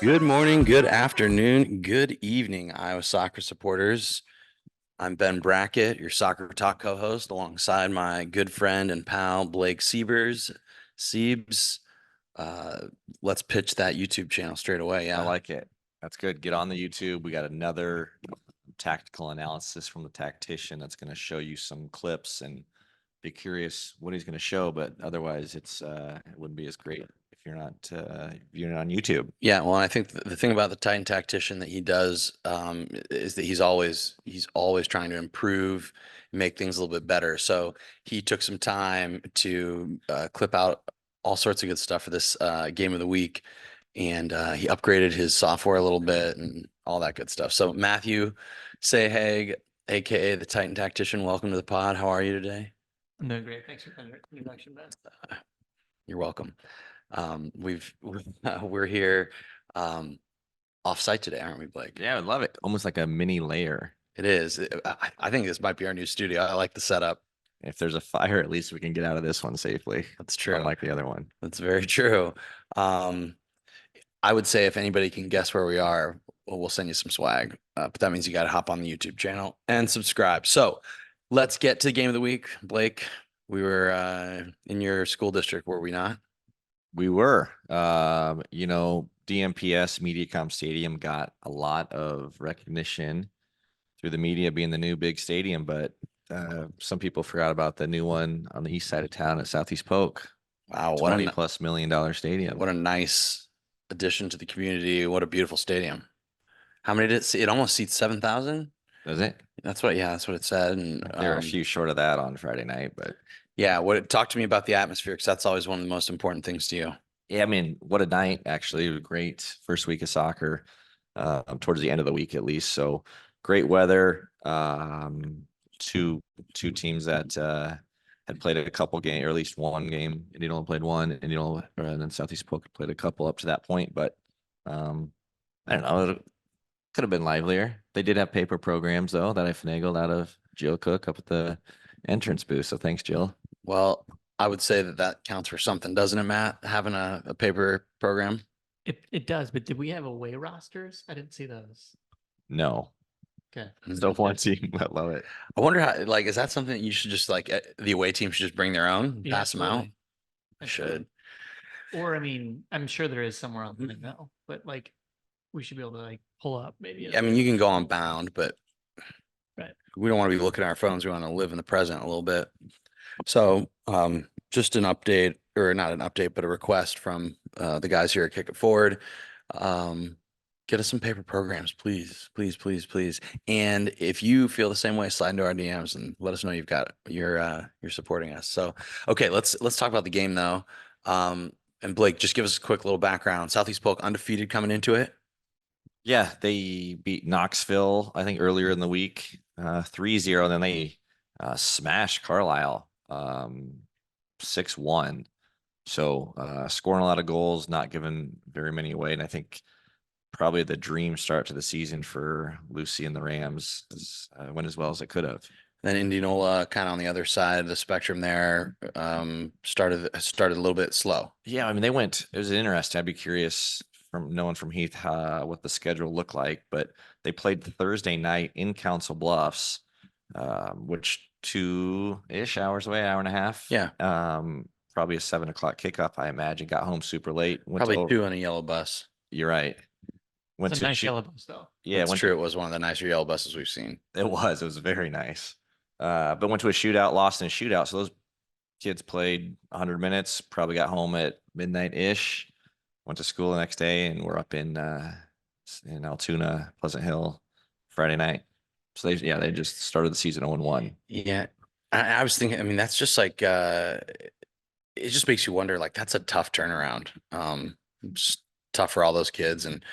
Good morning, good afternoon, good evening, Iowa soccer supporters. I'm Ben Brackett, your Soccer Talk co-host, alongside my good friend and pal Blake Siebers. Siebes, uh, let's pitch that YouTube channel straight away. I Yeah, like it. That's good. Get on the YouTube. We got another tactical analysis from the tactician that's going to show you some clips and be curious what he's going to show. But otherwise, it wouldn't be as great if you're not viewing it on YouTube. yeah. Well, I think the thing about the Titan tactician that he does is that he's always trying to improve, make things a little bit better. So he took some time to clip out all sorts of good stuff for this game of the week, and he upgraded his software a little bit and all that good stuff. So Matthew Sahag, aka the Titan Tactician, welcome to the pod. How are you today? I'm doing great. Thanks for the introduction, Ben. You're welcome. We're here off-site today, aren't we, Blake? Yeah, I love it. Almost like a mini layer. It is. I think this might be our new studio. I like the setup. If there's a fire, at least we can get out of this one safely. That's true. Unlike the other one. That's very true. I would say if anybody can guess where we are, we'll send you some swag. But that means you got to hop on the YouTube channel and subscribe. So let's get to the game of the week. Blake, we were in your school district, were we not? We were. DMPS MediaCom Stadium got a lot of recognition through the media being the new big stadium, but some people forgot about the new one on the east side of town at Southeast Polk. Wow, $20+ million stadium. What a nice addition to the community. What a beautiful stadium. How many did it see? It almost seats 7,000. Does it? That's what it said. And There are a few short of that on Friday night, but yeah, talk to me about the atmosphere, because that's always one of the most important things to you. yeah, I mean, what a night, actually. It was a great first week of soccer, towards the end of the week at least. So great weather. Two teams that had played a couple games, or at least one game. Indianola played one, and then Southeast Polk played a couple up to that point. But I don't know, it could have been livelier. They did have paper programs though that I finagled out of Jill Cook up at the entrance booth. So thanks, Jill. Well, I would say that counts for something, doesn't it, Matt? Having a paper program. It does, but did we have away rosters? I didn't see those. No, Okay. still one team. I love it. I wonder how, like, is that something that you should just the away team should just bring their own, Yeah, pass them out? absolutely. Should. Or I mean, I'm sure there is somewhere on the now, but like we should be able to like pull up maybe. I mean, you can go on Bound, but Right. we don't want to be looking at our phones. We want to live in the present a little bit. So just an update, or not an update, but a request from the guys here at Kick It Forward. Get us some paper programs, please, please, please, please. And if you feel the same way, slide into our DMs and let us know you're supporting us. So, okay, let's talk about the game though. And Blake, just give us a quick little background. Southeast Polk undefeated coming into it. Yeah, they beat Knoxville, I think, earlier in the week, 3-0. And then they smashed Carlisle 6-1. So scoring a lot of goals, not giving very many away. And I think probably the dream start to the season for Lucy and the Rams went as well as it could have. Then Indianola, kind of on the other side of the spectrum there, started a little bit slow. Yeah, I mean, it was interesting. I'd be curious from no one from Heath what the schedule looked like, but they played Thursday night in Council Bluffs, which 2-ish hours away, hour and a half. Yeah. Probably a 7 o'clock kickoff, I imagine. Got home super late. Probably 2 on a yellow bus. You're right. It's a nice yellow bus though. Yeah, it's true. It was one of the nicer yellow buses we've seen. It was very nice. But went to a shootout, lost in a shootout. So those kids played 100 minutes, probably got home at midnight-ish, went to school the next day, and we're up in Altoona, Pleasant Hill, Friday night. So they just started the season 0-1. Yeah. I was thinking, I mean, that's just like, it just makes you wonder, like, that's a tough turnaround. Just tough for all those kids. And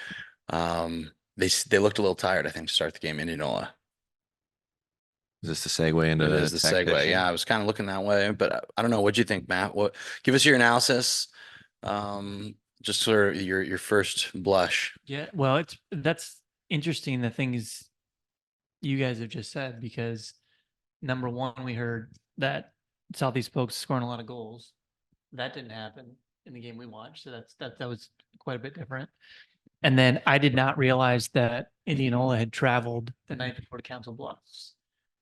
they looked a little tired, I think, to start the game in Indianola. Is this the segue into the segue? Yeah, I was kind of looking that way, but I don't know. What'd you think, Matt? Give us your analysis. Just sort of your first blush. Yeah, well, that's interesting. The things you guys have just said, because number one, we heard that Southeast Polk's scoring a lot of goals. That didn't happen in the game we watched, so that was quite a bit different. And then I did not realize that Indianola had traveled the night before to Council Bluffs.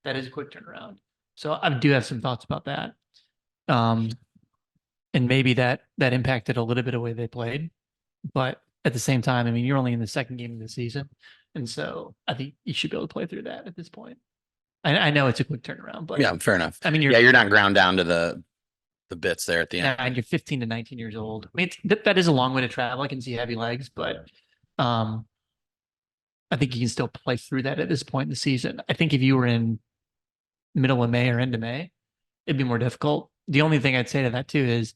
That is a quick turnaround. So I do have some thoughts about that. And maybe that impacted a little bit of the way they played. But at the same time, I mean, you're only in the second game of the season. And so I think you should be able to play through that at this point. I know it's a quick turnaround, but Yeah, fair enough. I mean, Yeah, you're not ground down to the bits there at the end. and you're 15 to 19 years old. I mean, that is a long way to travel. I can see heavy legs, but I think you can still play through that at this point in the season. I think if you were in middle of May or end of May, it'd be more difficult. The only thing I'd say to that too is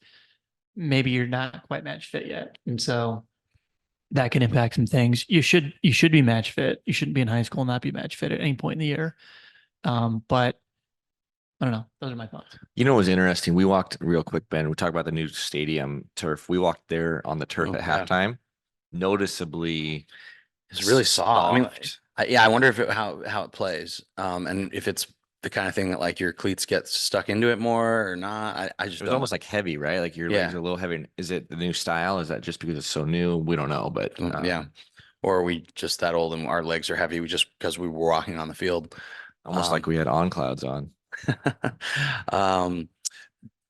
maybe you're not quite match fit yet. And so that can impact some things. You should be match fit. You shouldn't be in high school and not be match fit at any point in the year. But I don't know. Those are my thoughts. You know, it was interesting. We walked real quick, Ben. We talked about the new stadium turf. We walked there on the turf Oh, at yeah. halftime. Noticeably, It's really soft. I mean, soft. yeah, I wonder if how it plays, and if it's the kind of thing that like your cleats get stuck into it more or not. I just It was don't. almost like heavy, right? Like your legs Yeah. are a little heavy. Is it the new style? Is that just because it's so new? We don't know, but Yeah. Or are we just that old and our legs are heavy? We just because we were walking on the field. almost like we had on clouds on. Um,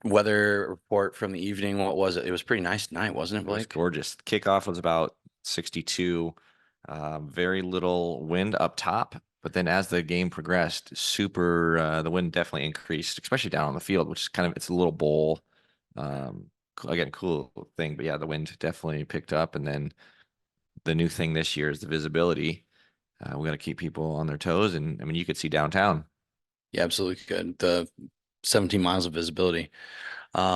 weather report from the evening. What was it? It was pretty nice tonight, wasn't it, It was Blake? gorgeous. Kickoff was about 62. Very little wind up top, but then as the game progressed, the wind definitely increased, especially down on the field, which is it's a little bowl. Again, cool thing, but yeah, the wind definitely picked up. And then the new thing this year is the visibility. We got to keep people on their toes, and I mean, you could see downtown. Yeah, absolutely good. The 17 miles of visibility,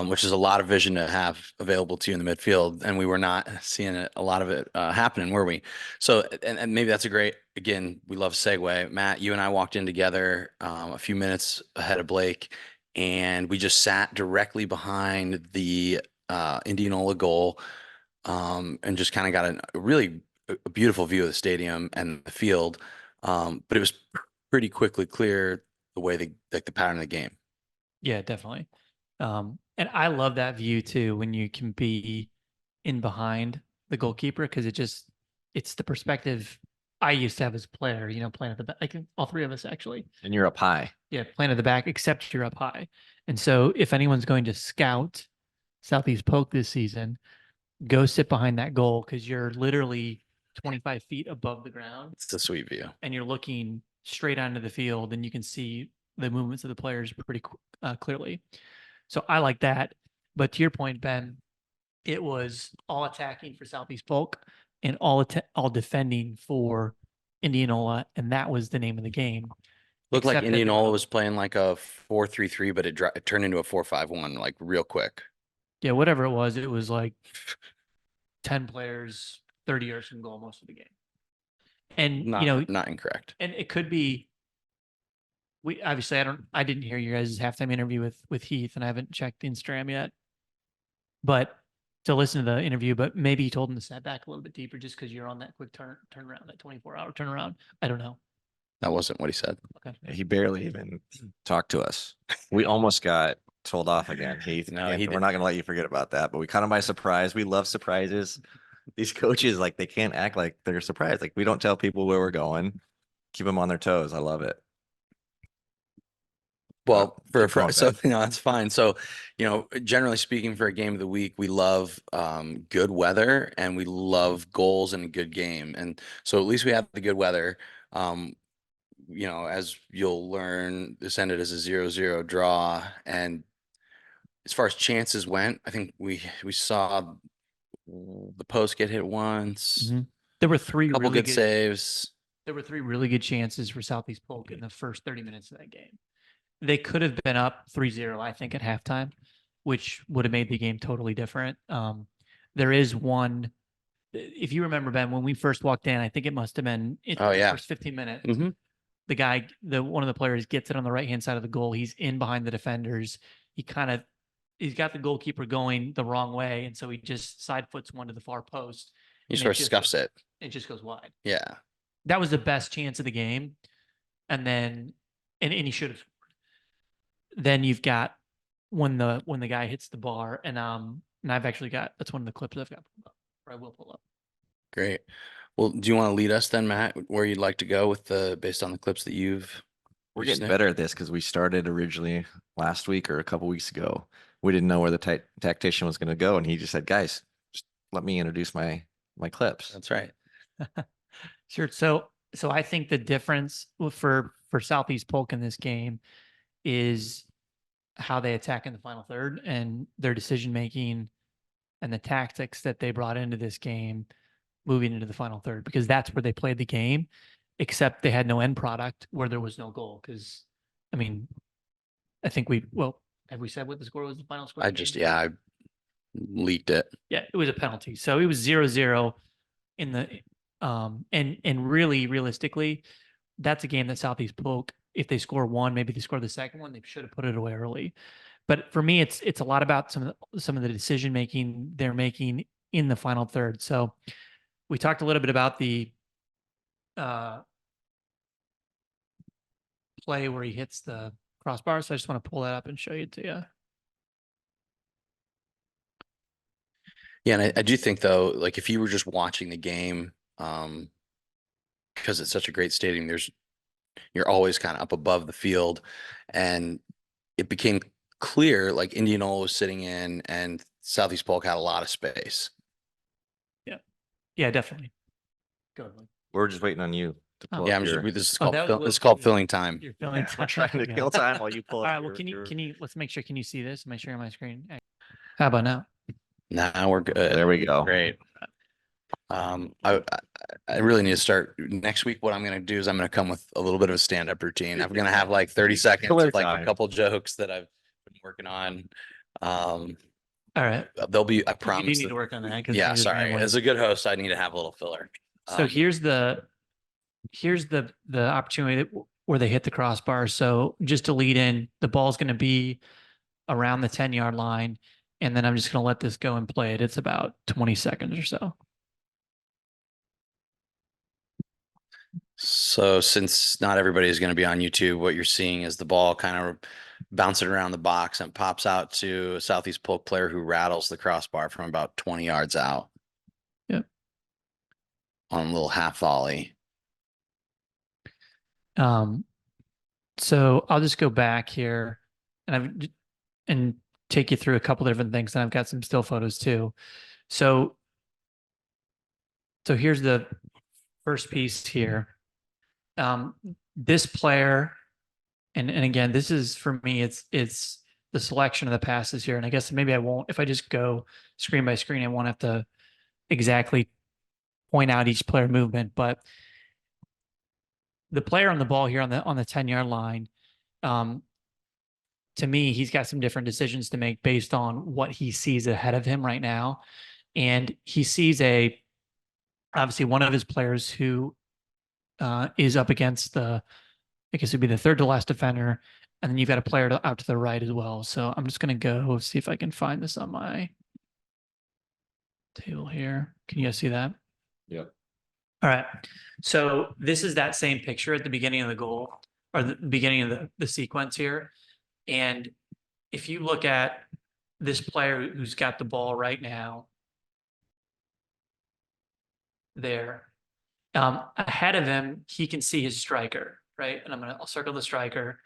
which is a lot of vision to have available to you in the midfield. And we were not seeing a lot of it happening, were we? So, and maybe that's a great, again, we love segue. Matt, you and I walked in together a few minutes ahead of Blake, and we just sat directly behind the Indianola goal and just kind of got a really a beautiful view of the stadium and the field. But it was pretty quickly clear the way the pattern of the game. Yeah, definitely. And I love that view too, when you can be in behind the goalkeeper, because it's the perspective I used to have as a player, playing at the back. I think all three of us actually. And you're up high. Yeah, playing at the back, except you're up high. And so if anyone's going to scout Southeast Polk this season, go sit behind that goal, because you're literally 25 feet above the ground It's a sweet view. and you're looking straight onto the field, and you can see the movements of the players pretty clearly. So I like that. But to your point, Ben, it was all attacking for Southeast Polk and all defending for Indianola, and that was the name of the game. Looked like Except that there Indianola were- was playing like a 4-3-3, but it turned into a 4-5-1 like real quick. Yeah, whatever it was like 10 players, 30 yards from goal most of the game. And Not incorrect. and it could be. We obviously I didn't hear your guys' halftime interview with Heath, and I haven't checked Instagram yet. But to listen to the interview, but maybe he told him to step back a little bit deeper just because you're on that quick turnaround, that 24-hour turnaround. I don't know. That wasn't what he said. Okay. He barely even talked to us. We almost got told off again, Heath. No, And he we're didn't. not going to let you forget about that, but we caught him by surprise. We love surprises. These coaches, like, they can't act like they're surprised. Like, we don't tell people where we're going. Keep them on their toes. I love it. Well, keep going, so Ben. that's fine. So, generally speaking, for a game of the week, we love good weather and we love goals in a good game. And so at least we have the good weather. As you'll learn, this ended as a 0-0 draw. And as far as chances went, I think we saw the post get hit once, There were three a couple really good saves. There were three really good chances for Southeast Polk in the first 30 minutes of that game. They could have been up 3-0, I think, at halftime, which would have made the game totally different. There is one, if you remember, Ben, when we first walked in, I think it must have been the first 15 minutes. The guy, one of the players gets it on the right-hand side of the goal. He's in behind the defenders. He's got the goalkeeper going the wrong way, and so he just side foots one to the far post. He sort of scuffs it. It just goes wide. Yeah. That was the best chance of the game. And then, and he should have. Then you've got when the guy hits the bar, and I've actually got, that's one of the clips I've got pulled up, or I will pull up. Great. Well, do you want to lead us then, Matt, where you'd like to go with based on the clips that We're you've getting sniffed? better at this because we started originally last week or a couple weeks ago. We didn't know where the tactician was going to go, and he just said, "Guys, just let me introduce my clips." That's right. Sure. So I think the difference for Southeast Polk in this game is how they attack in the final third and their decision making and the tactics that they brought into this game moving into the final third, because that's where they played the game, except they had no end product where there was no goal. Because I mean, I think have we said what the score was, the final score? I of the just, game? yeah, I leaked it. Yeah, it was a penalty. So it was 0-0 in the and really realistically, that's a game that Southeast Polk, if they score one, maybe they score the second one, they should have put it away early. But for me, it's a lot about some of the decision making they're making in the final third. So we talked a little bit about the play where he hits the crossbar. So I just want to pull that up and show you to you. Yeah, and I do think though, like if you were just watching the game, because it's such a great stadium, you're always kind of up above the field, and it became clear like Indianola was sitting in, and Southeast Polk had a lot of space. Yeah, definitely. Go ahead. We're just waiting on you to Oh. pull Yeah, up your. this is Oh, called that was this is Will called too. filling time. You're feeling We're trying to Okay. kill time while you pull All up. right. Well, can you let's make sure. Can you see this? Am I sharing my screen? How about now? Now we're good. There we go. Great. I really need to start next week. What I'm going to do is I'm going to come with a little bit of a stand-up routine. I'm going to have like 30 seconds, Filler of, like time. a couple jokes that I've been working on. All right. There'll be, I You do promise. need to work on that. 'Cause Yeah, you're just sorry. rambling. As a good host, I need to have a little filler. So here's the opportunity where they hit the crossbar. So just to lead in, the ball's going to be around the 10-yard line, and then I'm just going to let this go and play it. It's about 20 seconds or so. So since not everybody is going to be on YouTube, what you're seeing is the ball kind of bouncing around the box and pops out to a Southeast Polk player who rattles the crossbar from about 20 yards out. Yep. On a little half volley. So I'll just go back here and take you through a couple different things, and I've got some still photos too. So here's the first piece here. This player, and again, this is for me, it's the selection of the passes here. And I guess maybe I won't, if I just go screen by screen, I won't have to exactly point out each player movement, but the player on the ball here on the 10-yard line, to me, he's got some different decisions to make based on what he sees ahead of him right now. And he sees obviously one of his players who is up against I guess it'd be the third to last defender. And then you've got a player out to the right as well. So I'm just going to go see if I can find this on my table here. Can you guys see that? Yep. All right. So this is that same picture at the beginning of the goal, or the beginning of the sequence here. And if you look at this player who's got the ball right now there, ahead of him, he can see his striker, right? And I'll circle the striker.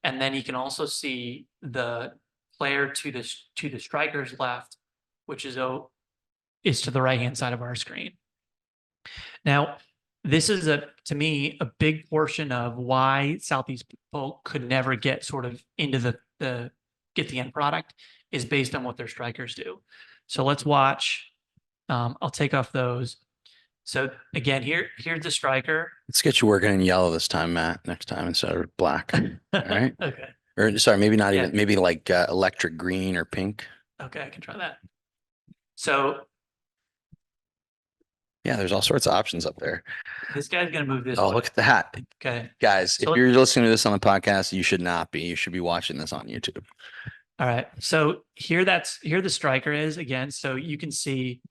And then he can also see the player to the striker's left, which is to the right-hand side of our screen. Now, this is to me, a big portion of why Southeast Polk could never get sort of into get the end product is based on what their strikers do. So let's watch. I'll take off those. So again, here's the striker. Let's get you working in yellow this time, Matt, next time instead of black. All right. Okay. Or sorry, maybe not Yeah. even, maybe like electric green or pink. Okay, I can try that. So Yeah, there's all sorts of options up there. this guy's going to move this Oh, way. look at that. Okay. Guys, So if you're listening to this on the podcast, you should not be. You should be watching this on YouTube. All right. So here the striker is again. So you can see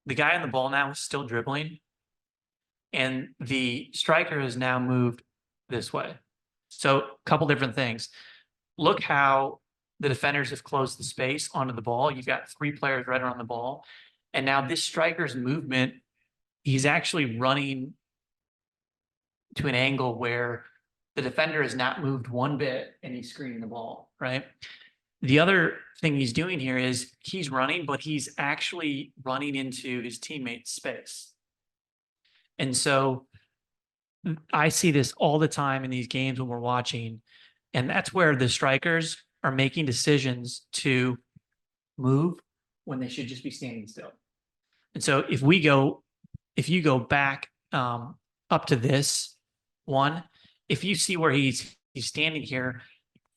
the guy on the ball now is still dribbling, and the striker has now moved this way. So a couple different things. Look how the defenders have closed the space onto the ball. You've got three players right around the ball. And now this striker's movement, he's actually running to an angle where the defender has not moved one bit and he's screening the ball, right? The other thing he's doing here is he's running, but he's actually running into his teammate's space. And so I see this all the time in these games when we're watching, and that's where the strikers are making decisions to move when they should just be standing still. And so if you go back up to this one, if you see where he's standing here,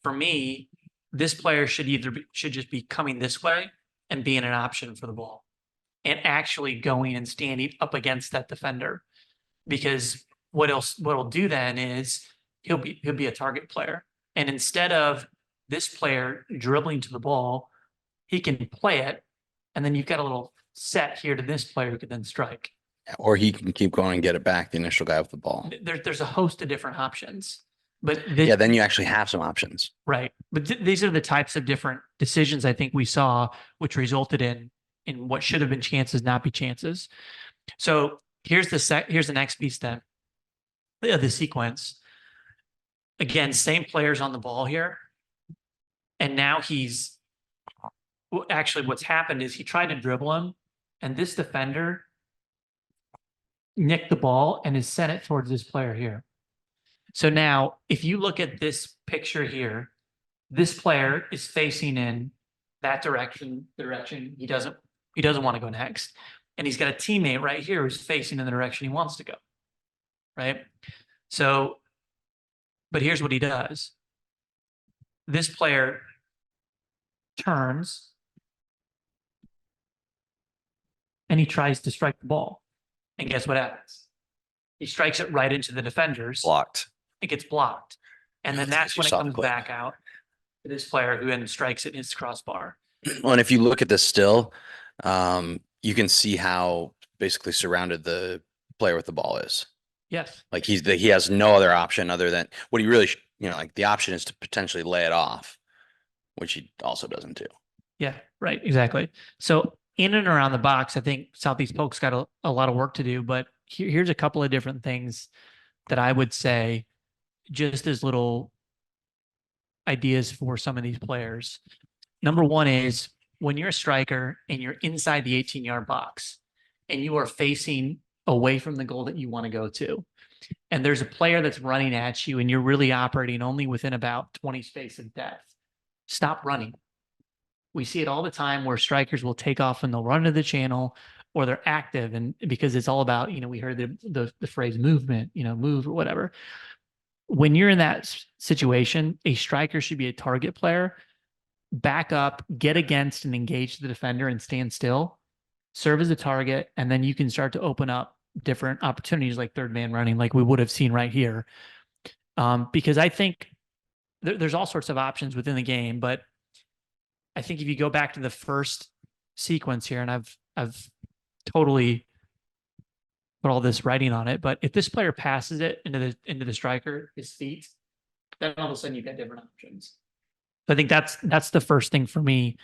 for me, this player should should just be coming this way and being an option for the ball, and actually going and standing up against that defender, because what'll do then is he'll be a target player, and instead of this player dribbling to the ball, he can play it, and then you've got a little set here to this player who can then strike. Or he can keep going and get it back, the initial guy with the ball. There's a host of different options, but Yeah, then you actually have some options. right. But these are the types of different decisions I think we saw, which resulted in what should have been chances not be chances. So here's the next piece then, the sequence. Again, same players on the ball here, and now actually what's happened is he tried to dribble him, and this defender nicked the ball and has sent it towards this player here. So now, if you look at this picture here, this player is facing in that direction he doesn't want to go next. And he's got a teammate right here who's facing in the direction he wants to go. Right? So, but here's what he does. This player turns and he tries to strike the ball. And guess what happens? He strikes it right into the defenders. Blocked. It gets blocked. And then that's when it Soft comes click. back out to this player who then strikes it in his crossbar. Well, and if you look at this still, you can see how basically surrounded the player with the ball is. Yes. Like he has no other option other than what he really, like the option is to potentially lay it off, which he also doesn't do. Yeah, right. Exactly. So in and around the box, I think Southeast Polk's got a lot of work to do, but here's a couple of different things that I would say just as little ideas for some of these players. Number one is when you're a striker and you're inside the 18-yard box and you are facing away from the goal that you want to go to, and there's a player that's running at you and you're really operating only within about 20 space of depth, stop running. We see it all the time where strikers will take off and they'll run to the channel, or they're active, and because it's all about, we heard the phrase movement, move or whatever. When you're in that situation, a striker should be a target player. Back up, get against and engage the defender and stand still, serve as a target, and then you can start to open up different opportunities like third man running, like we would have seen right here. Because I think there's all sorts of options within the game, but I think if you go back to the first sequence here, and I've totally put all this writing on it, but if this player passes it into the striker, his feet, then all of a sudden you've got different options. So I think that's the first thing for me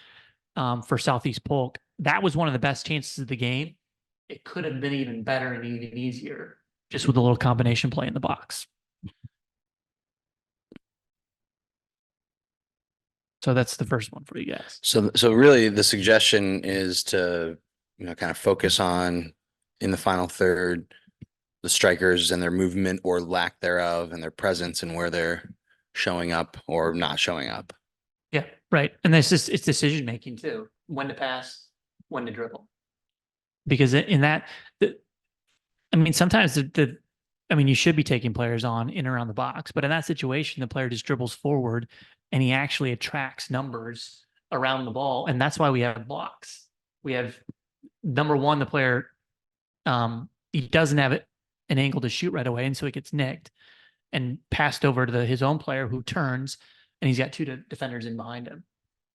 for Southeast Polk. That was one of the best chances of the game. It could have been even better and even easier just with a little combination play in the box. So that's the first one for you guys. So really the suggestion is to, kind of focus on in the final third, the strikers and their movement or lack thereof and their presence and where they're showing up or not showing up. Yeah, right. And it's decision making too. When to pass, when to dribble. Because in that, sometimes you should be taking players on in and around the box, but in that situation, the player just dribbles forward and he actually attracts numbers around the ball. And that's why we have blocks. We have, number one, the player, he doesn't have an angle to shoot right away. And so it gets nicked and passed over to his own player who turns, and he's got two defenders in behind him.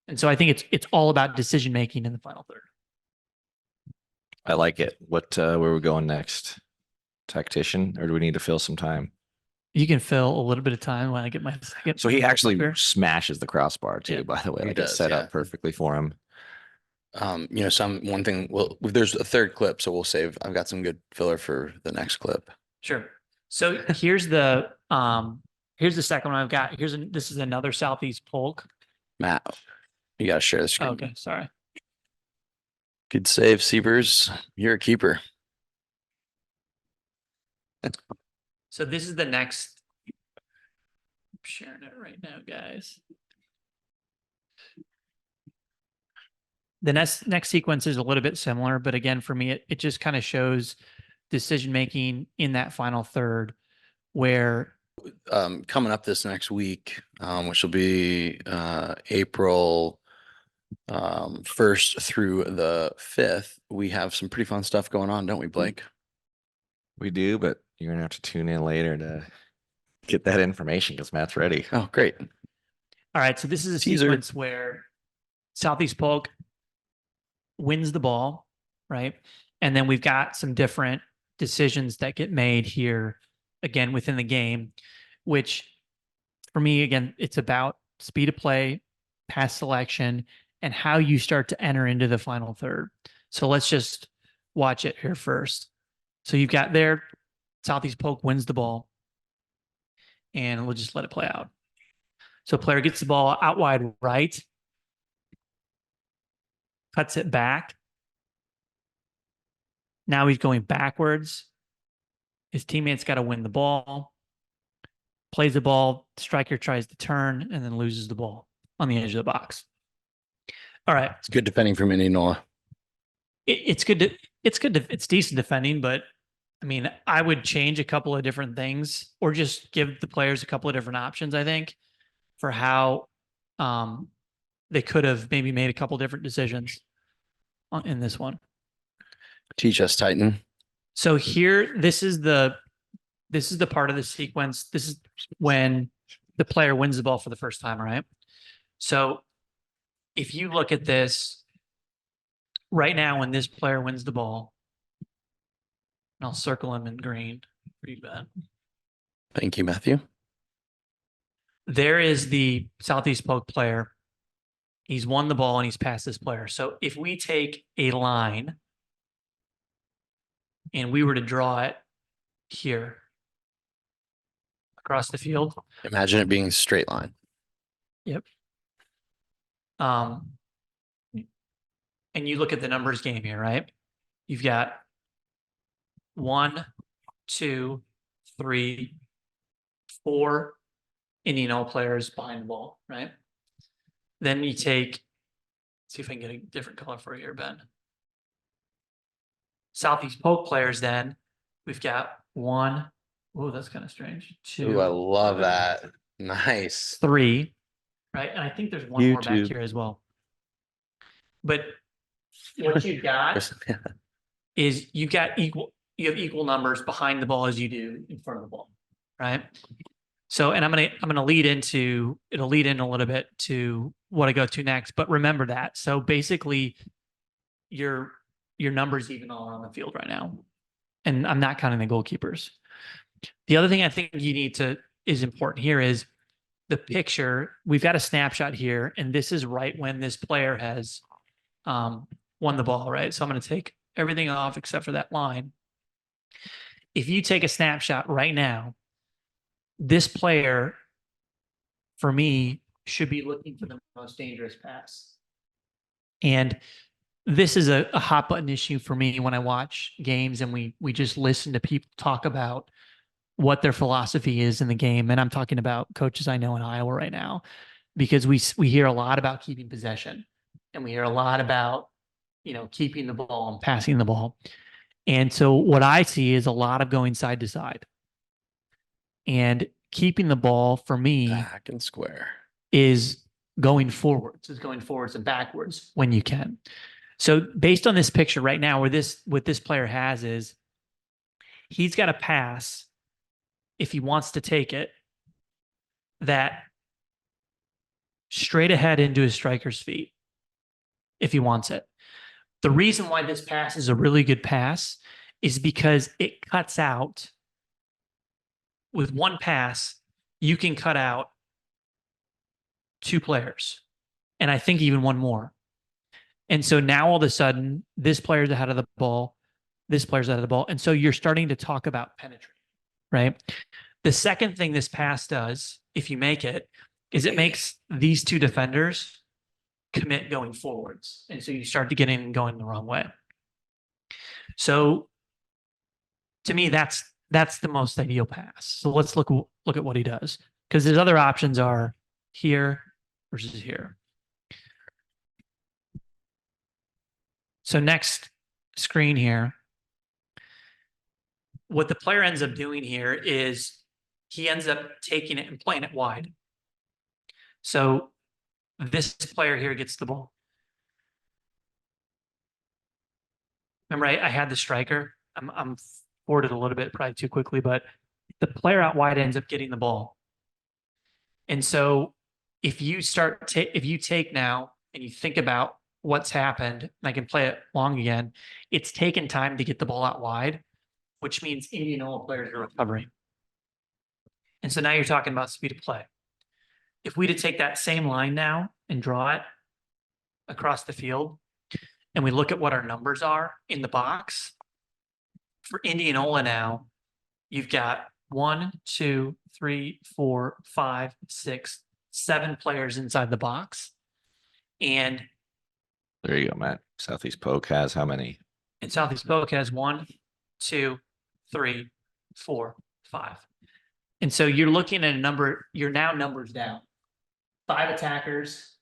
And so I think it's all about decision making in the final third. I like it. Where are we going next? Tactician, or do we need to fill some time? You can fill a little bit of time when I get my second. So he actually Fair. smashes the crossbar too, Yeah. by the way. He Like it's does, set yeah. up perfectly for him. You know, one thing, well, there's a third clip, so we'll save. I've got some good filler for the next clip. Sure. So here's the second one I've got. This is another Southeast Polk. Matt, you gotta share the screen. Okay, sorry. Good save, Seavers. You're a keeper. So this is the next. I'm sharing it right now, guys. The next sequence is a little bit similar, but again, for me, it just kind of shows decision making in that final third where Coming up this next week, which will be April 1st through the 5th, we have some pretty fun stuff going on, don't we, Blake? We do, but you're gonna have to tune in later to get that information because Matt's ready. Oh, great. all right, so this is a Teaser. sequence where Southeast Polk wins the ball, right? And then we've got some different decisions that get made here again within the game, which for me, again, it's about speed of play, pass selection, and how you start to enter into the final third. So let's just watch it here first. So you've got there, Southeast Polk wins the ball, and we'll just let it play out. So player gets the ball out wide right, cuts it back. Now he's going backwards. His teammates got to win the ball. Plays the ball. Striker tries to turn and then loses the ball on the edge of the box. All right. It's good defending from Indianola. It's decent defending, but I mean, I would change a couple of different things or just give the players a couple of different options, I think, for how they could have maybe made a couple different decisions in this one. Teach us, Titan. So here, this is the part of the sequence. This is when the player wins the ball for the first time, right? So if you look at this right now, when this player wins the ball, and I'll circle him in green for you, Ben. Thank you, Matthew. There is the Southeast Polk player. He's won the ball and he's passed this player. So if we take a line and we were to draw it here across the field. Imagine it being a straight line. Yep. And you look at the numbers game here, right? You've got 1, 2, 3, 4 Indianola players behind the ball, right? Then you take, see if I can get a different color for you here, Ben. Southeast Polk players, then we've got 1. Oh, that's kind of strange. 2. Ooh, I love that. Nice. 3, right? And I think there's one more back YouTube. here as well. But what you've got is you have equal numbers behind the ball as you do in front of the ball, right? So, and I'm gonna lead in a little bit to what I go to next, but remember that. So basically, your numbers even all around the field right now, and I'm not counting the goalkeepers. The other thing I think is important here is the picture. We've got a snapshot here, and this is right when this player has won the ball, right? So I'm going to take everything off except for that line. If you take a snapshot right now, this player, for me, should be looking for the most dangerous pass. And this is a hot button issue for me when I watch games and we just listen to people talk about what their philosophy is in the game. And I'm talking about coaches I know in Iowa right now, because we hear a lot about keeping possession and we hear a lot about, keeping the ball and passing the ball. And so what I see is a lot of going side to side, and keeping the ball for me Back and square. is going forwards and backwards when you can. So based on this picture right now, what this player has is he's got a pass, if he wants to take it, that straight ahead into his striker's feet, if he wants it. The reason why this pass is a really good pass is because it cuts out, with one pass, you can cut out 2 players, and I think even one more. And so now all of a sudden, this player's ahead of the ball, this player's ahead of the ball. And so you're starting to talk about penetrating, right? The second thing this pass does, if you make it, is it makes these two defenders commit going forwards. And so you start to get in and going the wrong way. So to me, that's the most ideal pass. So let's look at what he does, because his other options are here versus here. So next screen here, what the player ends up doing here is he ends up taking it and playing it wide. So this player here gets the ball. Remember, I had the striker. I'm forwarded a little bit, probably too quickly, but the player out wide ends up getting the ball. And so if you take now and you think about what's happened, and I can play it long again, it's taken time to get the ball out wide, which means Indianola players are recovering. And so now you're talking about speed of play. If we to take that same line now and draw it across the field, and we look at what our numbers are in the box, for Indianola now, you've got 1, 2, 3, 4, 5, 6, 7 players inside the box. And There you go, Matt. Southeast Polk has how many? and Southeast Polk has 1, 2, 3, 4, 5. And so you're looking at a number, you're now numbers down. 5 attackers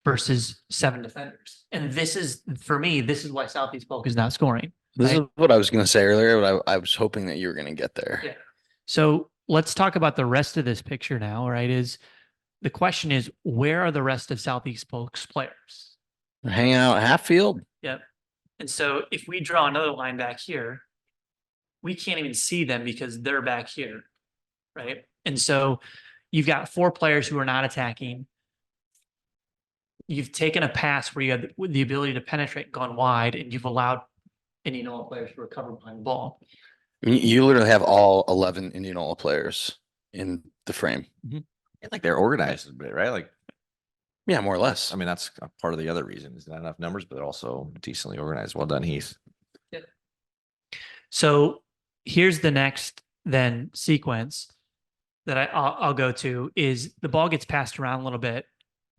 versus 7 defenders. And this is, for me, this is why Southeast Polk is not scoring. This right? is what I was going to say earlier, but I was hoping that you were going to get there. Yeah. So let's talk about the rest of this picture now, right? Is the question is, where are the rest of Southeast Polk's players? They're hanging out at half field. Yep. And so if we draw another line back here, we can't even see them because they're back here, right? And so you've got 4 players who are not attacking. You've taken a pass where you had the ability to penetrate, gone wide, and you've allowed Indianola players to recover behind the ball. I mean, you literally have all 11 Indianola players in the frame. And like they're organized a bit, right? Like, Yeah, more or less. I mean, that's a part of the other reason is not enough numbers, but also decently organized. Well done, Heath. So here's the next then sequence that I'll go to is the ball gets passed around a little bit,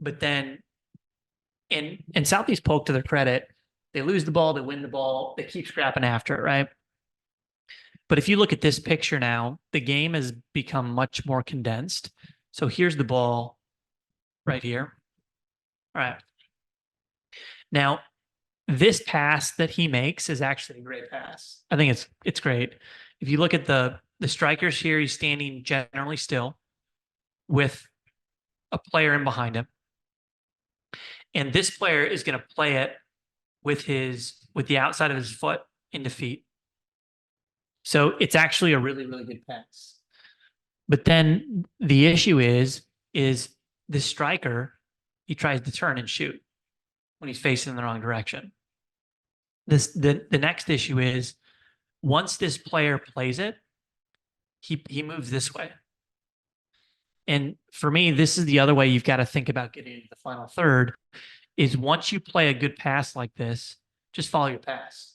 but then in Southeast Polk, to their credit, they lose the ball, they win the ball, they keep scrapping after it, right? But if you look at this picture now, the game has become much more condensed. So here's the ball right here. All right. Now, this pass that he makes is actually a great pass. I think it's great. If you look at the strikers here, he's standing generally still with a player in behind him. And this player is going to play it with the outside of his foot into feet. So it's actually a really, really good pass. But then the issue is the striker, he tries to turn and shoot when he's facing in the wrong direction. The next issue is once this player plays it, he moves this way. And for me, this is the other way you've got to think about getting into the final third is once you play a good pass like this, just follow your pass.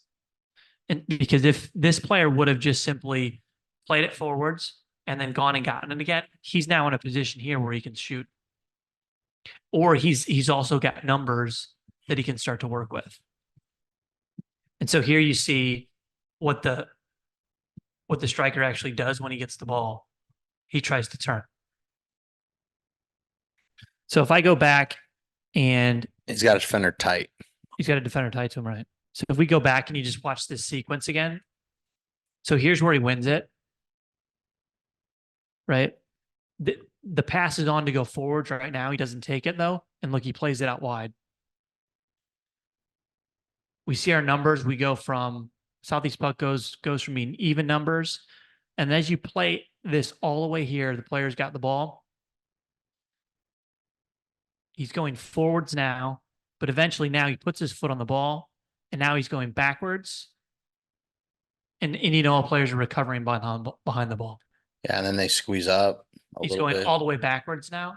And because if this player would have just simply played it forwards and then gone and gotten it again, he's now in a position here where he can shoot. Or he's also got numbers that he can start to work with. And so here you see what the striker actually does when he gets the ball. He tries to turn. So if I go back and He's got a defender tight. he's got a defender tied to him, right? So if we go back and you just watch this sequence again. So here's where he wins it. Right? The pass is on to go forwards right now. He doesn't take it though. And look, he plays it out wide. We see our numbers. We go from Southeast Puck goes from being even numbers. And as you play this all the way here, the player's got the ball. He's going forwards now, but eventually now he puts his foot on the ball and now he's going backwards. And Indianola players are recovering behind the ball. Yeah, and then they squeeze up a He's little going bit. all the way backwards now.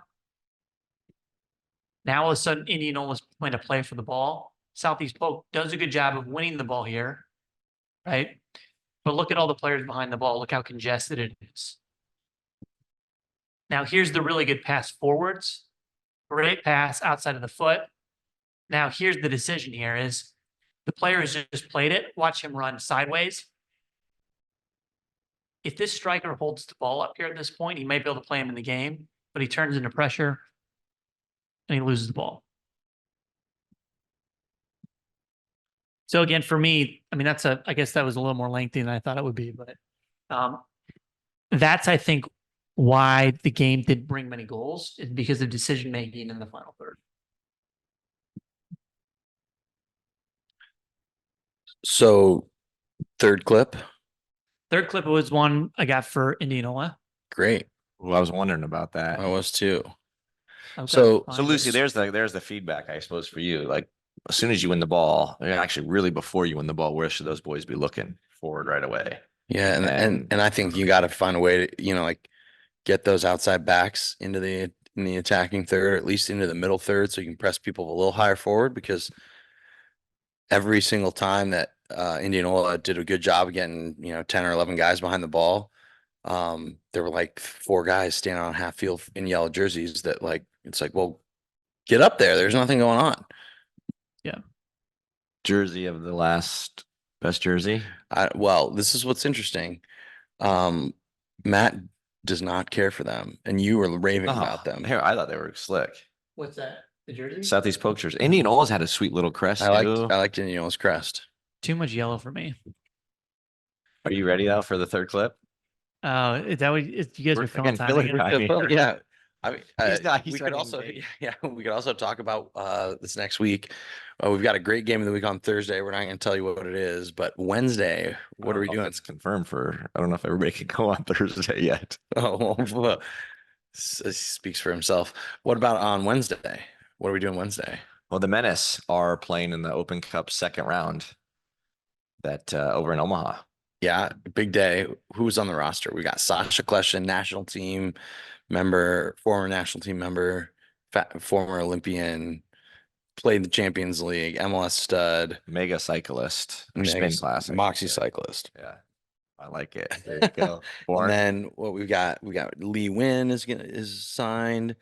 Now all of a sudden Indianola's going to play for the ball. Southeast Polk does a good job of winning the ball here, right? But look at all the players behind the ball. Look how congested it is. Now here's the really good pass forwards. Great pass outside of the foot. Now here's the decision here is the player has just played it. Watch him run sideways. If this striker holds the ball up here at this point, he might be able to play him in the game, but he turns into pressure and he loses the ball. So again, for me, I mean, I guess that was a little more lengthy than I thought it would be, but that's, I think, why the game didn't bring many goals is because of decision making in the final third. So third clip. Third clip was one I got for Indianola. Great. Well, I was wondering about that. I was too. Okay, So- fine. So Lucy, there's the feedback, I suppose, for you. Like as soon as you win the ball, actually really before you win the ball, where should those boys be looking forward right away? Yeah, and I think you got to find a way to, like get those outside backs into in the attacking third, or at least into the middle third, so you can press people a little higher forward, because every single time that Indianola did a good job of getting, 10 or 11 guys behind the ball, there were like 4 guys standing on half field in yellow jerseys that it's like, well, get up there. There's nothing going on. Jersey of the last best jersey. Well, this is what's interesting. Matt does not care for them, and you were raving about them. Here, I thought they were slick. What's that? The jersey? Southeast Polk jersey. Indianola's had a sweet little crest I too. liked Indianola's crest. Too much yellow for me. Are you ready now for the third clip? Oh, is that what you guys We're are feeling fucking feeling time? it. I mean- Yeah. I mean, He's we could ready also, to we could also talk about this next week. We've got a great game of the week on Thursday. We're not going to tell you what it is, but Wednesday, what are we doing? It's confirmed for. I don't know if everybody can go on Thursday yet. Oh, speaks for himself. What about on Wednesday? What are we doing Wednesday? Well, the Menace are playing in the Open Cup second round. That over in Omaha. Yeah, big day. Who's on the roster? We got Sasha Kleshin, national team member, former national team member, former Olympian, played the Champions League, MLS stud, Mega cyclist, or spin class, I should Moxie say. cyclist. Yeah, I like it. There you go. And Born. then what we got Lee Wynn is signed.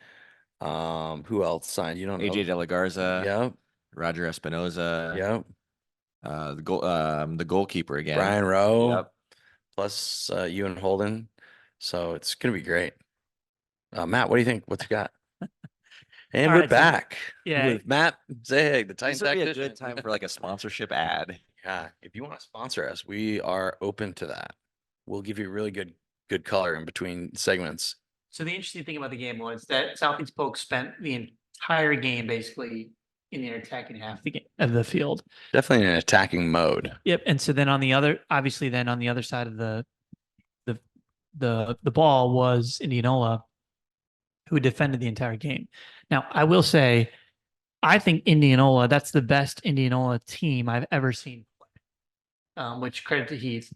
Who else signed? You don't know? AJ De La Garza. Yep. Roger Espinoza. Yep. The goalkeeper again. Brian Rowe. Yep. Plus Ewan Holden. So it's gonna be great. Matt, what do you think? What's you got? And All we're right, so- back. Yeah. With Matt Sahag, the Titan This would be a tactician. good time for like a sponsorship ad. Yeah, if you want to sponsor us, we are open to that. We'll give you really good color in between segments. So the interesting thing about the game was that Southeast Polk spent the entire game basically in the attacking half of the field. Definitely in an attacking mode. Yep. And so then on the other side of the ball was Indianola, who defended the entire game. Now, I will say, I think Indianola, that's the best Indianola team I've ever seen play. Which credit to Heath.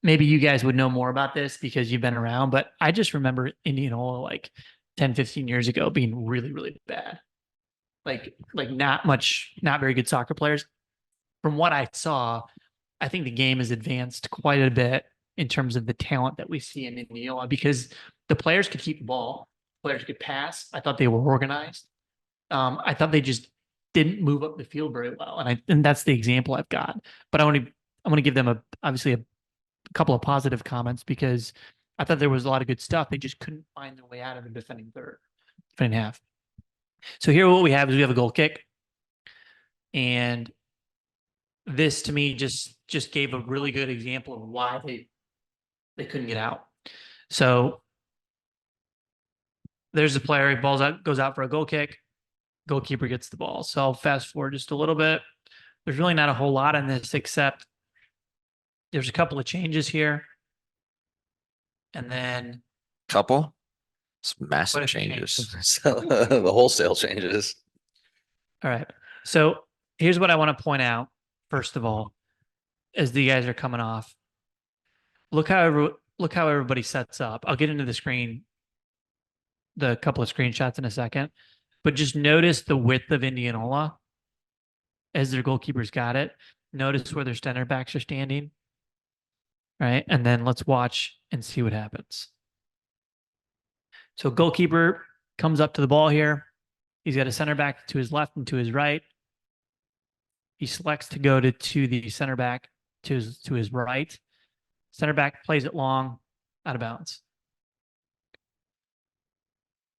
Maybe you guys would know more about this because you've been around, but I just remember Indianola like 10, 15 years ago being really, really bad. Like not very good soccer players. From what I saw, I think the game has advanced quite a bit in terms of the talent that we see in Indianola because the players could keep the ball, players could pass. I thought they were organized. I thought they just didn't move up the field very well, and that's the example I've got. But I want to give them obviously a couple of positive comments because I thought there was a lot of good stuff. They just couldn't find their way out of the defending half. So here what we have is we have a goal kick. And this to me just gave a really good example of why they couldn't get out. So there's the player, he goes out for a goal kick. Goalkeeper gets the ball. So I'll fast forward just a little bit. There's really not a whole lot in this except there's a couple of changes here. And then Couple? It's What massive if it changes. So, the wholesale changes. all right. So here's what I want to point out, first of all, as the guys are coming off. Look how everybody sets up. I'll get into the couple of screenshots in a second, but just notice the width of Indianola as their goalkeeper's got it. Notice where their center backs are standing. Right. And then let's watch and see what happens. So goalkeeper comes up to the ball here. He's got a center back to his left and to his right. He selects to go to the center back to his right. Center back plays it long, out of bounds.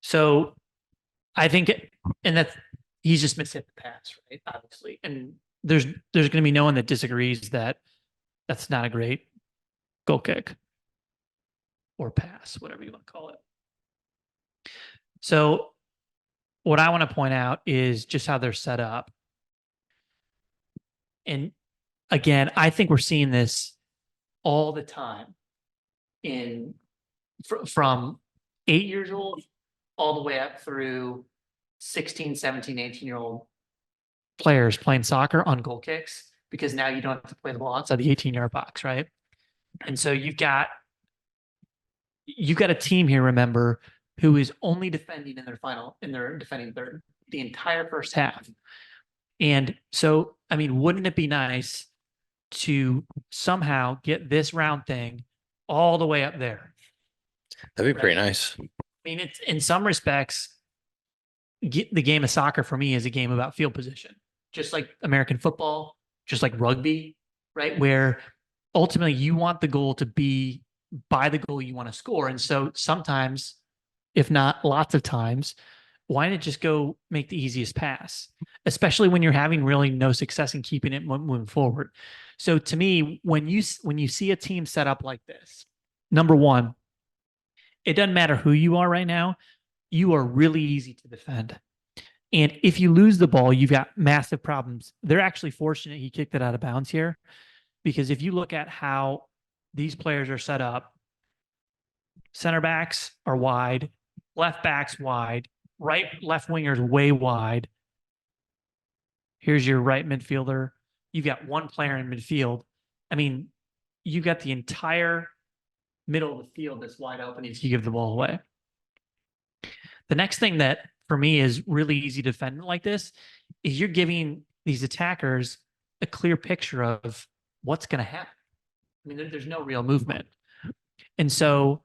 So I think, and that's, he's just mishit the pass, right? Obviously. And there's going to be no one that disagrees that that's not a great goal kick or pass, whatever you want to call it. So what I want to point out is just how they're set up. And again, I think we're seeing this all the time from 8 years old all the way up through 16, 17, 18-year-old players playing soccer on goal kicks, because now you don't have to play the ball outside the 18-yard box, right? And so you've got a team here, remember, who is only defending in their defending third the entire first half. And so, I mean, wouldn't it be nice to somehow get this round thing all the way up there? That'd be pretty nice. I mean, it's in some respects, the game of soccer for me is a game about field position, just like American football, just like rugby, right? Where ultimately you want the goal to be by the goal you want to score. And so sometimes, if not lots of times, why not just go make the easiest pass, especially when you're having really no success in keeping it moving forward. So to me, when you see a team set up like this, number one, it doesn't matter who you are right now, you are really easy to defend. And if you lose the ball, you've got massive problems. They're actually fortunate he kicked it out of bounds here, because if you look at how these players are set up, center backs are wide, left backs wide, left wingers way wide. Here's your right midfielder. You've got one player in midfield. I mean, you've got the entire middle of the field that's wide open if you give the ball away. The next thing that for me is really easy to defend like this is you're giving these attackers a clear picture of what's going to happen. I mean, there's no real movement. And so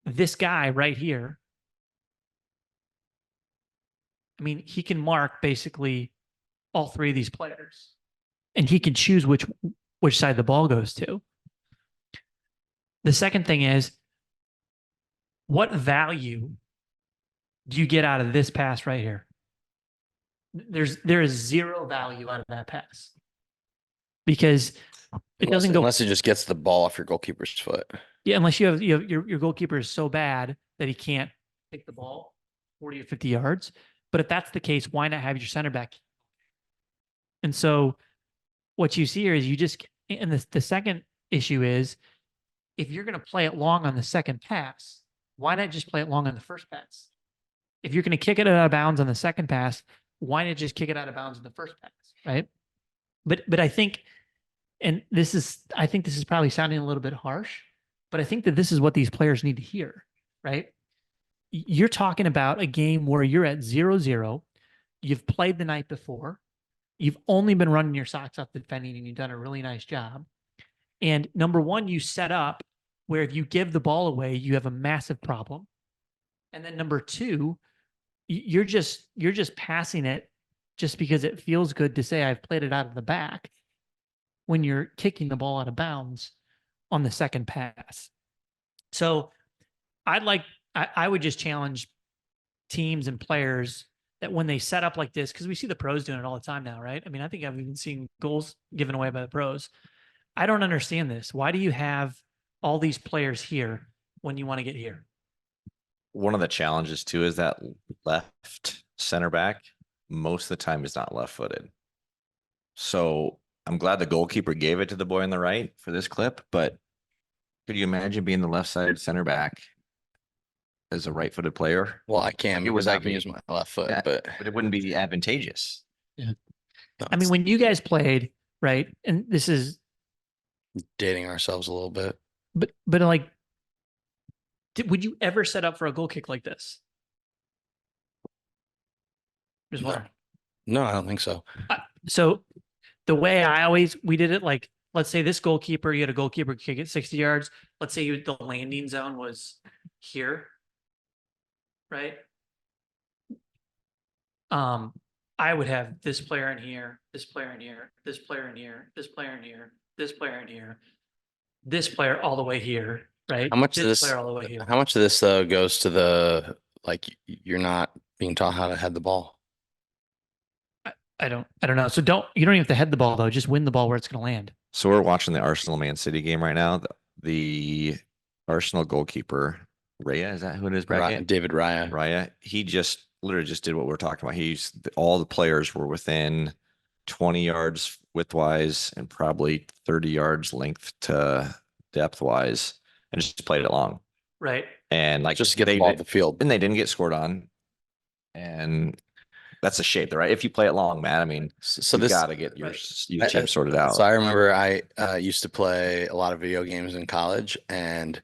this guy right here, I mean, he can mark basically all three of these players, and he can choose which side the ball goes to. The second thing is, what value do you get out of this pass right here? There is zero value out of that pass, because it doesn't go unless it just gets the ball off your goalkeeper's foot. Yeah, unless you have your goalkeeper is so bad that he can't take the ball 40 or 50 yards. But if that's the case, why not have your center back? And so what you see here is and the second issue is, if you're going to play it long on the second pass, why not just play it long on the first pass? If you're going to kick it out of bounds on the second pass, why not just kick it out of bounds on the first pass, right? But I think, I think this is probably sounding a little bit harsh, but I think that this is what these players need to hear, right? You're talking about a game where you're at 0-0. You've played the night before. You've only been running your socks off defending, and you've done a really nice job. And number one, you set up where if you give the ball away, you have a massive problem. And then number two, you're just passing it just because it feels good to say I've played it out of the back, when you're kicking the ball out of bounds on the second pass. So I would just challenge teams and players that when they set up like this, because we see the pros doing it all the time now, right? I mean, I think I've even seen goals given away by the pros. I don't understand this. Why do you have all these players here when you want to get here? One of the challenges too is that left center back most of the time is not left footed. So I'm glad the goalkeeper gave it to the boy on the right for this clip, but could you imagine being the left side center back as a right footed player? Well, I can, It would because I not can be- use my left foot, Yeah, but it wouldn't be advantageous. Yeah. no, I mean, it's when you guys played, right? And this is, dating ourselves a little bit. but like, would you ever set up for a goal kick like this? Just No. wondering. No, I don't think so. So the way we did it, like, let's say this goalkeeper, you had a goalkeeper kick it 60 yards. Let's say the landing zone was here, right? I would have this player in here, this player in here, this player in here, this player in here, this player in here, this player all the way here, right? How much of This this, player all the way here. how much of this though goes to the, like, you're not being taught how to head the ball? I don't know. So you don't even have to head the ball though. Just win the ball where it's going to land. So we're watching the Arsenal Man City game right now. The Arsenal goalkeeper, Raya, is that who it is, Brackett? David Raya. Raya, he just literally just did what we're talking about. All the players were within 20 yards widthwise and probably 30 yards length to depth wise, and just played it long. Right. And like Just to get the ball off the field. and they didn't get scored on. And that's a shape, right? If you play it long, man, I mean, So you this, got to get your team sorted out. so I remember I used to play a lot of video games in college, and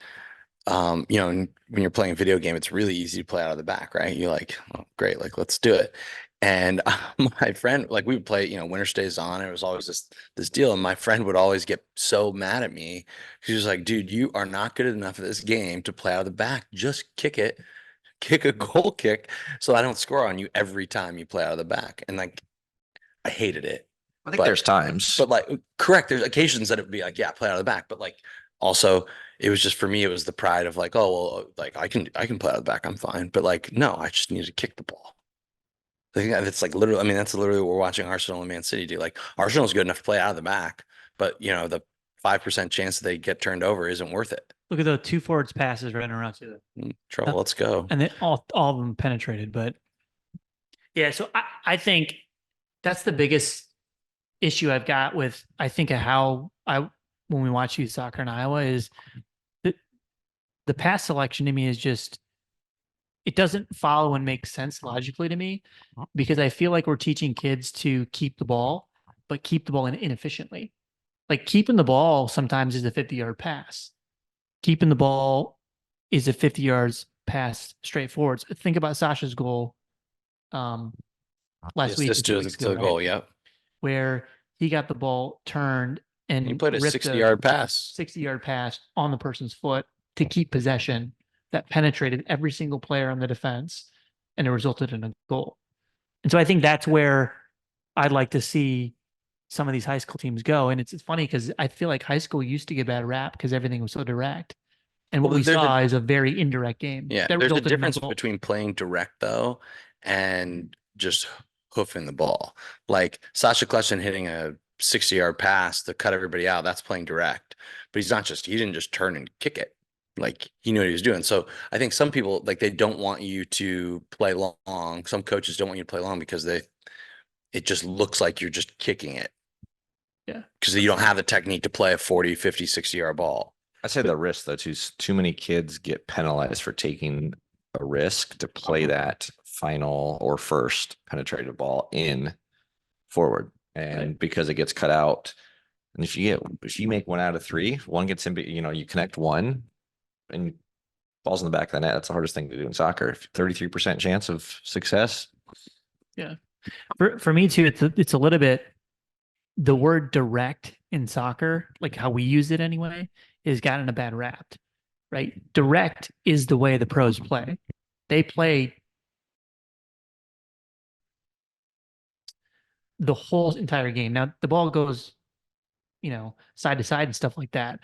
you know, when you're playing a video game, it's really easy to play out of the back, right? You're like, oh, great, like let's do it. And my friend, like we would play, you know, Winter Stays On. And it was always this deal, and my friend would always get so mad at me. She was like, "Dude, you are not good enough at this game to play out of the back. Just kick it, kick a goal kick, so I don't score on you every time you play out of the back." And like, I hated it. I think but- there's times. But like, correct, there's occasions that it would be like, yeah, play out of the back. But like, also, it was just for me, it was the pride of like, oh well, like I can play out of the back, I'm fine. But like, no, I just need to kick the ball. I think that's like literally, I mean, that's literally what we're watching Arsenal and Man City do. Like, Arsenal's good enough to play out of the back, but you know, the 5% chance that they get turned over isn't worth it. Look at the two forwards passes running around to Trouble, let's go. and then all of them penetrated. But yeah, so I think that's the biggest issue I've got with, I think, of how when we watch youth soccer in Iowa is the pass selection to me is just, it doesn't follow and make sense logically to me, because I feel like we're teaching kids to keep the ball, but keep the ball inefficiently. Like keeping the ball sometimes is a 50-yard pass. Keeping the ball is a 50 yards pass straight forwards. Think about Sasha's goal last week. Assist 2 to weeks the ago, goal, right? yep. Where he got the ball turned and He played a ripped 60-yard pass. 60-yard pass on the person's foot to keep possession that penetrated every single player on the defense, and it resulted in a goal. And so I think that's where I'd like to see some of these high school teams go. And it's funny because I feel like high school used to get a bad rap because everything was so direct. And what Well, we there's saw is a very indirect game. Yeah, that there's a resulted in difference goal. between playing direct though and just hoofing the ball. Like Sasha Kleshin hitting a 60-yard pass to cut everybody out, that's playing direct. But he didn't just turn and kick it. Like he knew what he was doing. So I think some people, like, they don't want you to play long. Some coaches don't want you to play long because it just looks like you're just kicking it. Yeah. Because you don't have the technique to play a 40, 50, 60-yard ball. I say the risk though, too many kids get penalized for taking a risk to play that final or first penetrative ball in forward. And Right. because it gets cut out, and if you make 1 out of 3, one gets in, you connect one and balls in the back of the net. That's the hardest thing to do in soccer. 33% chance of success. For me too, it's a little bit, the word direct in soccer, like how we use it anyway, is gotten a bad rap, right? Direct is the way the pros play. They play the whole entire game. Now the ball goes, side to side and stuff like that,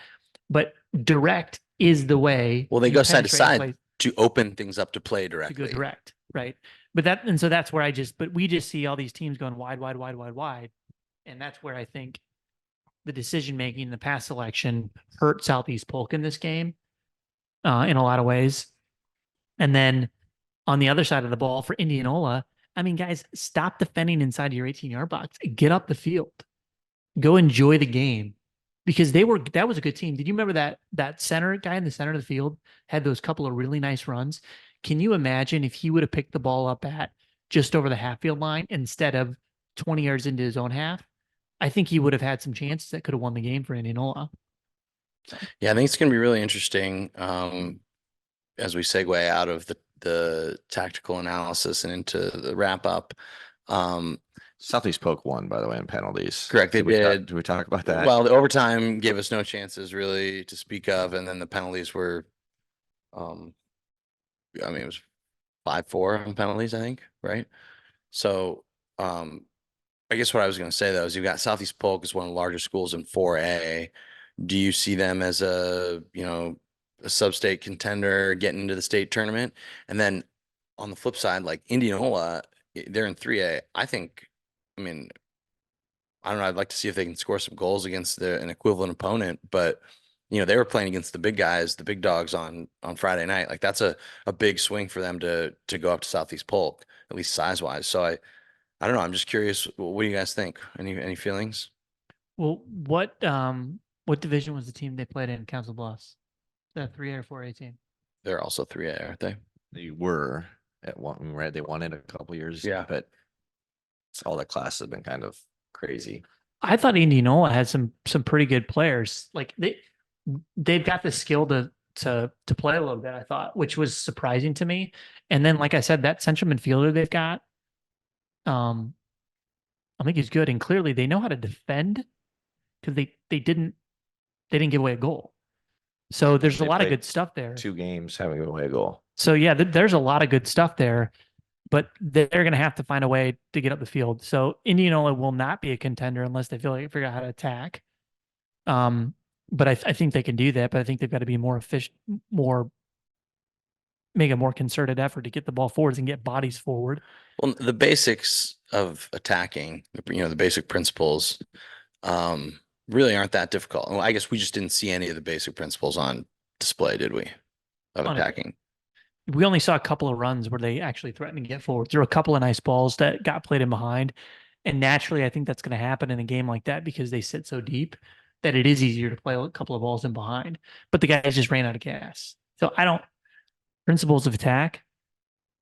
but direct is the way. Well, they you go side to penetrate and side play to open things up to play to directly. go direct, right? So that's where but we just see all these teams going wide, wide, wide, wide, wide. And that's where I think the decision making, the pass selection hurt Southeast Polk in this game in a lot of ways. And then on the other side of the ball for Indianola, I mean, guys, stop defending inside your 18-yard box. Get up the field. Go enjoy the game. Because that was a good team. Did you remember that center guy in the center of the field had those couple of really nice runs? Can you imagine if he would have picked the ball up at just over the half field line instead of 20 yards into his own half? I think he would have had some chances that could have won the game for Indianola. Yeah, I think it's going to be really interesting as we segue out of the tactical analysis and into the wrap up. Southeast Polk won, by the way, in penalties. Correct, they we talk- did. Did we talk about that? Well, the overtime gave us no chances really to speak of, and then the penalties were, um, I mean, it was 5-4 on penalties, I think, right? So, I guess what I was going to say though is you've got Southeast Polk is one of the larger schools in 4A. Do you see them as a sub-state contender getting into the state tournament? And then on the flip side, like Indianola, they're in 3A. I mean, I don't know. I'd like to see if they can score some goals against an equivalent opponent, but they were playing against the big guys, the big dogs on Friday night. Like that's a big swing for them to go up to Southeast Polk, at least size wise. So I don't know. I'm just curious. What do you guys think? Any feelings? Well, what division was the team they played in Council Bluffs? The 3A or 4A team? They're also 3A, aren't they? They were at one, right? They won it a couple years. Yeah. But all the classes have been kind of crazy. I thought Indianola had some pretty good players. Like they've got the skill to play a little bit, I thought, which was surprising to me. And then, like I said, that central midfielder they've got, I think he's good. And clearly they know how to defend because they didn't give away a goal. So there's a They lot of played good stuff there. 2 games having away a goal. So yeah, there's a lot of good stuff there, but they're going to have to find a way to get up the field. So Indianola will not be a contender unless they figure out how to attack. But I think they can do that. But I think they've got to be more efficient, make a more concerted effort to get the ball forwards and get bodies forward. Well, the basics of attacking, the basic principles, really aren't that difficult. Well, I guess we just didn't see any of the basic principles on display, did we? Of On it. attacking. We only saw a couple of runs where they actually threatened to get forward. There were a couple of nice balls that got played in behind. And naturally, I think that's going to happen in a game like that because they sit so deep that it is easier to play a couple of balls in behind. But the guys just ran out of gas. So principles of attack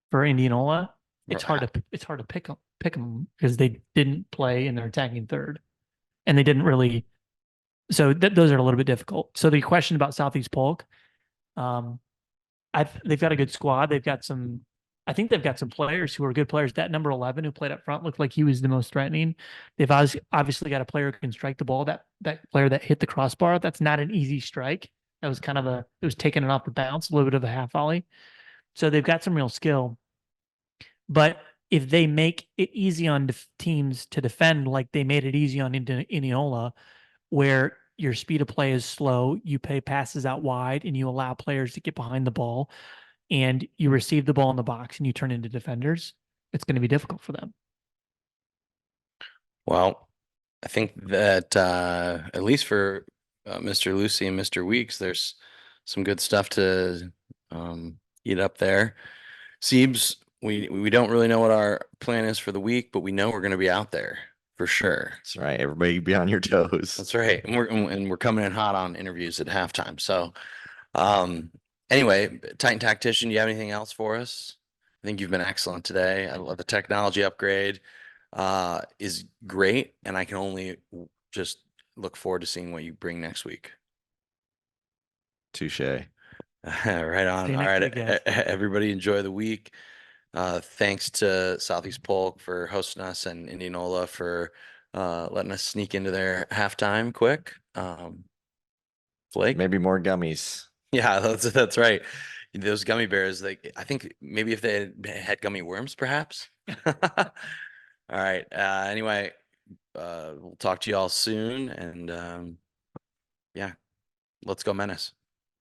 for Indianola, it's hard to pick them because they didn't play and they're attacking third. And they didn't really. So those are a little bit difficult. So the question about Southeast Polk, they've got a good squad. I think they've got some players who are good players. That number 11 who played up front looked like he was the most threatening. They've obviously got a player who can strike the ball. That player that hit the crossbar, that's not an easy strike. That was it was taking it off the bounce, a little bit of a half volley. So they've got some real skill. But if they make it easy on teams to defend, like they made it easy on Indianola, where your speed of play is slow, you pay passes out wide, and you allow players to get behind the ball, and you receive the ball in the box and you turn into defenders, it's going to be difficult for them. Well, I think that at least for Mr. Lucy and Mr. Weeks, there's some good stuff to eat up there. Siebes, we don't really know what our plan is for the week, but we know we're going to be out there for sure. That's right. Everybody be on your toes. That's right. And we're coming in hot on interviews at halftime. So anyway, Titan Tactician, do you have anything else for us? I think you've been excellent today. I love the technology upgrade is great, and I can only just look forward to seeing what you bring next week. Touche. Right on. See you All next right, week, guys. everybody enjoy the week. Thanks to Southeast Polk for hosting us and Indianola for letting us sneak into their halftime quick. Flake, Maybe more gummies. yeah, that's right. Those gummy bears, I think maybe if they had gummy worms, perhaps. All right. Anyway, we'll talk to you all soon, and yeah, let's go Menace.